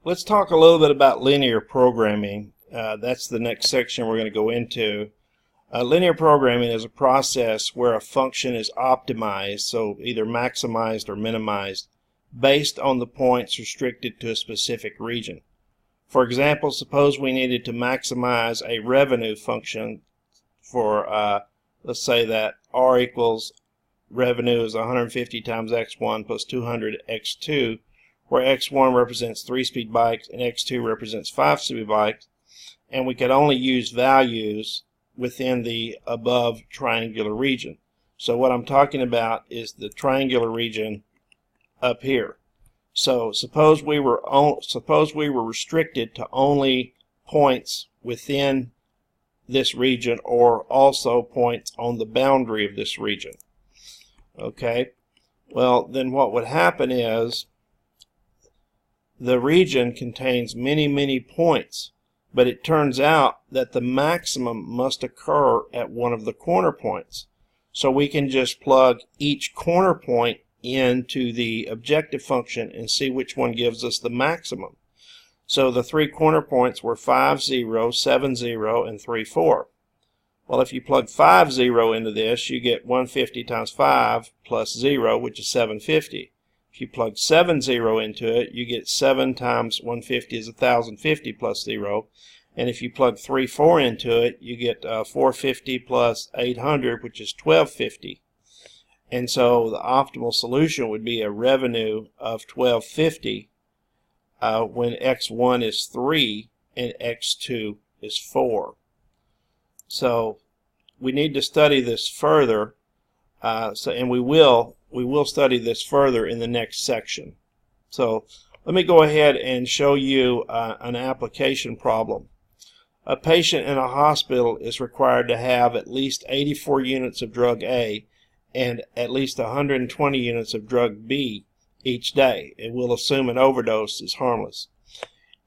Let's talk a little bit about linear programming. That's the next section we're going to go into. Linear programming is a process where a function is optimized, so either maximized or minimized, based on the points restricted to a specific region. For example, suppose we needed to maximize a revenue function for, let's say that R equals revenue is 150 times x1 plus 200 x2, where x1 represents 3-speed bikes and x2 represents 5-speed bikes, and we could only use values within the above triangular region. So what I'm talking about is the triangular region up here. So suppose we were restricted to only points within this region, or also points on the boundary of this region. Okay, well then what would happen is the region contains many points, but it turns out that the maximum must occur at one of the corner points. So we can just plug each corner point into the objective function and see which one gives us the maximum. So the three corner points were 5, 0, 7, 0, and 3, 4. Well, if you plug 5, 0 into this, you get 150 times 5 plus 0, which is 750. If you plug 7, 0 into it, you get 7 times 150 is 1050 plus 0. And if you plug 3, 4 into it, you get 450 plus 800, which is 1250. And so the optimal solution would be a revenue of 1250 when x1 is 3 and x2 is 4. So we need to study this further, and we will study this further in the next section. So let me go ahead and show you an application problem. A patient in a hospital is required to have at least 84 units of drug A and at least 120 units of drug B each day. It will assume an overdose is harmless.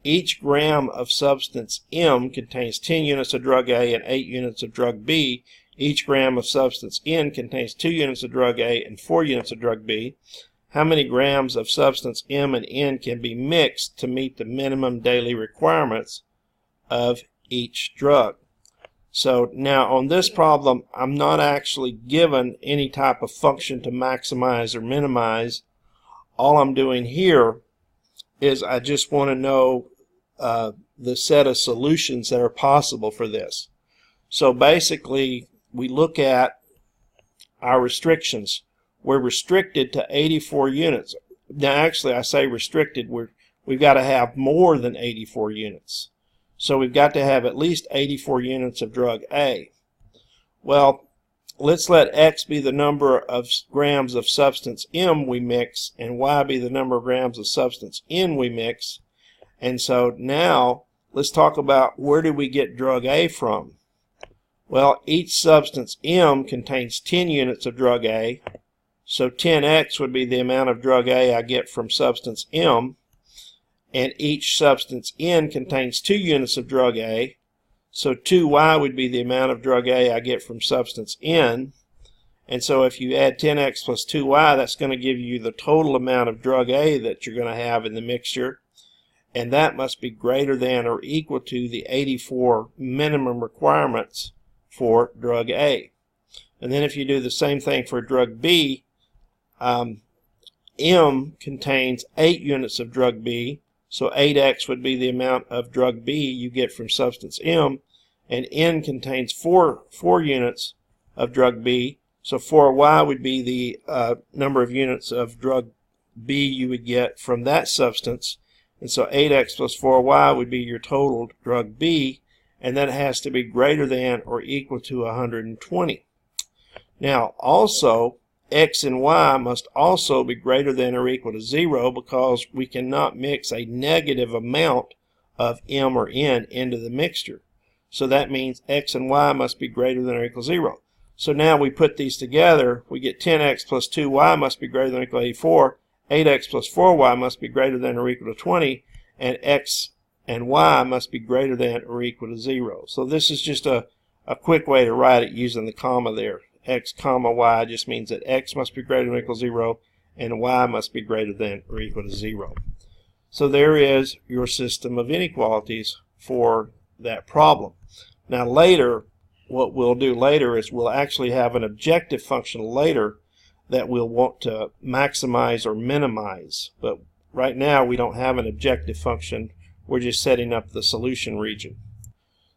Each gram of substance M contains 10 units of drug A and 8 units of drug B. Each gram of substance N contains 2 units of drug A and 4 units of drug B. How many grams of substance M and N can be mixed to meet the minimum daily requirements of each drug? So now on this problem, I'm not actually given any type of function to maximize or minimize. All I'm doing here is I just want to know the set of solutions that are possible for this. So basically, we look at our restrictions. We're restricted to 84 units. Now actually, I say restricted, we've got to have more than 84 units. So we've got to have at least 84 units of drug A. Well, let's let X be the number of grams of substance M we mix, and Y be the number of grams of substance N we mix. And so now let's talk about where do we get drug A from. Well, each substance M contains 10 units of drug A, so 10X would be the amount of drug A I get from substance M, and each substance N contains 2 units of drug A, so 2Y would be the amount of drug A I get from substance N. And so if you add 10X plus 2Y, that's going to give you the total amount of drug A that you're going to have in the mixture, and that must be greater than or equal to the 84 minimum requirements for drug A. And then if you do the same thing for drug B, M contains 8 units of drug B, so 8X would be the amount of drug B you get from substance M, and N contains 4 units of drug B, so 4Y would be the number of units of drug B you would get from that substance, and so 8X plus 4Y would be your total drug B, and that has to be greater than or equal to 120. Now also, X and Y must also be greater than or equal to 0, because we cannot mix a negative amount of M or N into the mixture. So that means X and Y must be greater than or equal to 0. So now we put these together, we get 10X plus 2Y must be greater than or equal to 84, 8X plus 4Y must be greater than or equal to 20, and X and Y must be greater than or equal to 0. So this is just a quick way to write it using the comma there. X comma Y just means that X must be greater than or equal to 0 and Y must be greater than or equal to 0. So there is your system of inequalities for that problem. Now later, what we'll do later is we'll actually have an objective function later that we'll want to maximize or minimize. But right now we don't have an objective function. We're just setting up the solution region.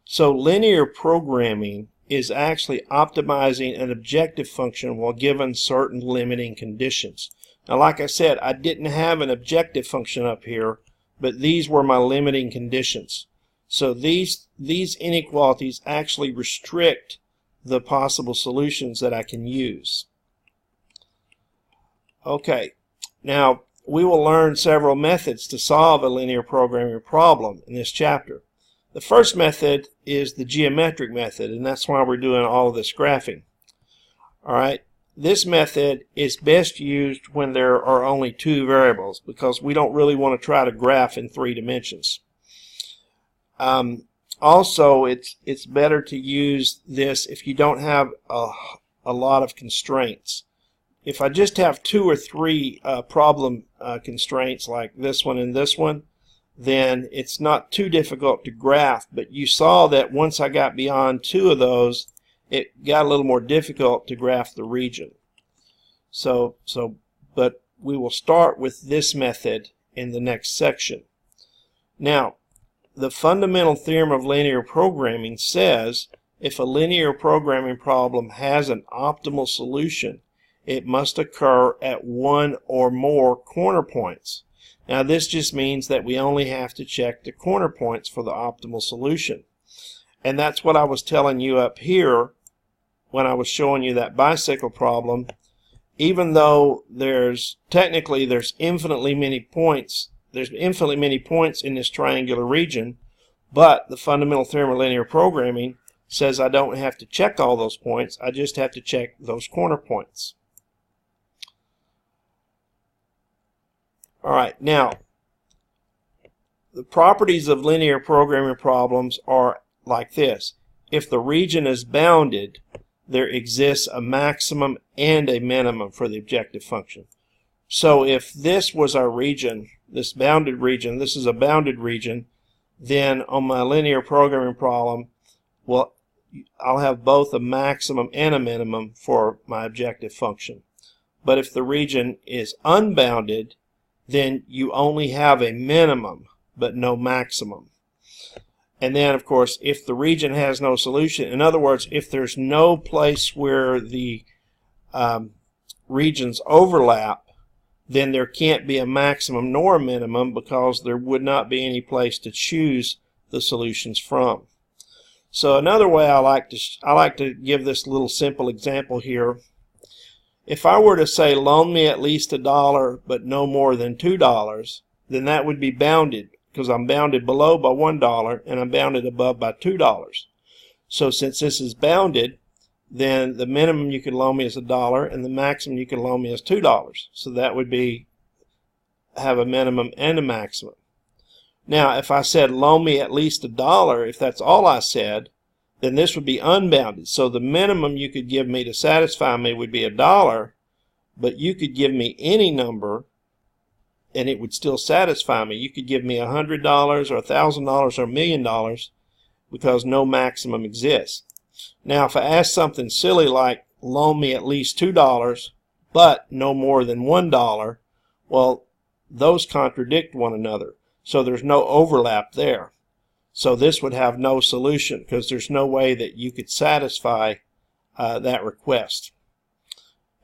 So linear programming is actually optimizing an objective function while given certain limiting conditions. Now like I said, I didn't have an objective function up here, but these were my limiting conditions. So these inequalities actually restrict the possible solutions that I can use. Okay, now we will learn several methods to solve a linear programming problem in this chapter. The first method is the geometric method, and that's why we're doing all of this graphing. Alright, this method is best used when there are only two variables, because we don't really want to try to graph in 3 dimensions. Also, it's better to use this if you don't have a lot of constraints. If I just have 2 or 3 problem constraints like this one and this one, then it's not too difficult to graph. But you saw that once I got beyond 2 of those, it got a little more difficult to graph the region. But we will start with this method in the next section. Now, the fundamental theorem of linear programming says if a linear programming problem has an optimal solution, it must occur at one or more corner points. Now this just means that we only have to check the corner points for the optimal solution. And that's what I was telling you up here when I was showing you that bicycle problem. Even though there's infinitely many points in this triangular region, but the fundamental theorem of linear programming says I don't have to check all those points, I just have to check those corner points. Alright, now the properties of linear programming problems are like this. If the region is bounded, there exists a maximum and a minimum for the objective function. So if this was our region, this bounded region, this is a bounded region, then on my linear programming problem, well, I'll have both a maximum and a minimum for my objective function. But if the region is unbounded, then you only have a minimum but no maximum. And then of course if the region has no solution, in other words, if there's no place where the regions overlap, then there can't be a maximum nor a minimum, because there would not be any place to choose the solutions from. So another way I like to give this little simple example here. If I were to say loan me at least $1 but no more than $2, then that would be bounded, because I'm bounded below by $1 and I'm bounded above by $2. So since this is bounded, then the minimum you can loan me is $1 and the maximum you can loan me is $2. So that would have a minimum and a maximum. Now if I said loan me at least $1, if that's all I said, then this would be unbounded. So the minimum you could give me to satisfy me would be $1, but you could give me any number and it would still satisfy me. You could give me $100 or $1,000 or $1 million, because no maximum exists. Now if I ask something silly like loan me at least $2 but no more than $1, well, those contradict one another. So there's no overlap there. So this would have no solution, because there's no way that you could satisfy that request.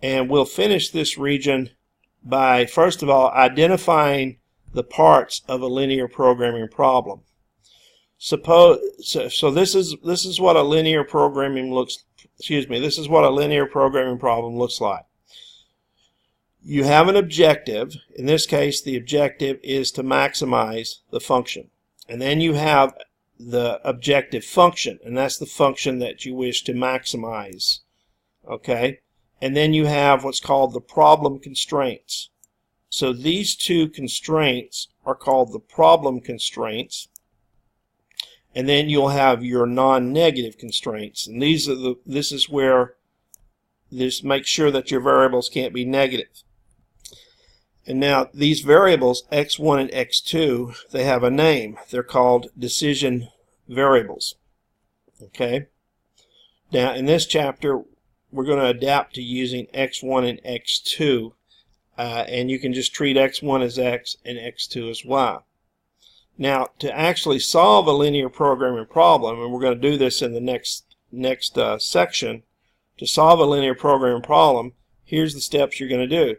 And we'll finish this region by, first of all, identifying the parts of a linear programming problem. So this is what a linear programming this is what a linear programming problem looks like. You have an objective. In this case, the objective is to maximize the function. And then you have the objective function, and that's the function that you wish to maximize. Okay? And then you have what's called the problem constraints. So these two constraints are called the problem constraints. And then you'll have your non-negative constraints. And this is where this makes sure that your variables can't be negative. And now these variables, x1 and x2, they have a name. They're called decision variables. Okay? Now in this chapter, we're going to adapt to using x1 and x2, and you can just treat x1 as x and x2 as y. Now, to actually solve a linear programming problem, and we're going to do this in the next section, to solve a linear programming problem, here's the steps you're going to do.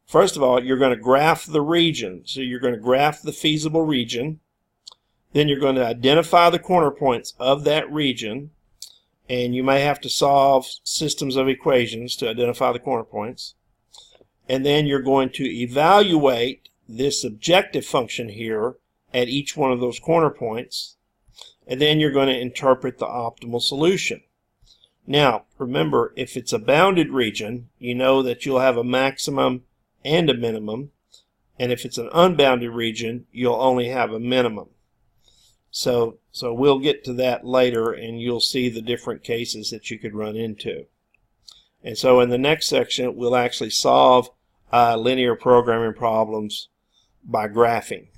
First of all, you're going to graph the region. So you're going to graph the feasible region. Then you're going to identify the corner points of that region. And you may have to solve systems of equations to identify the corner points. And then you're going to evaluate this objective function here at each one of those corner points. And then you're going to interpret the optimal solution. Now, remember, if it's a bounded region, you know that you'll have a maximum and a minimum. And if it's an unbounded region, you'll only have a minimum. So we'll get to that later, and you'll see the different cases that you could run into. And so in the next section, we'll actually solve linear programming problems by graphing.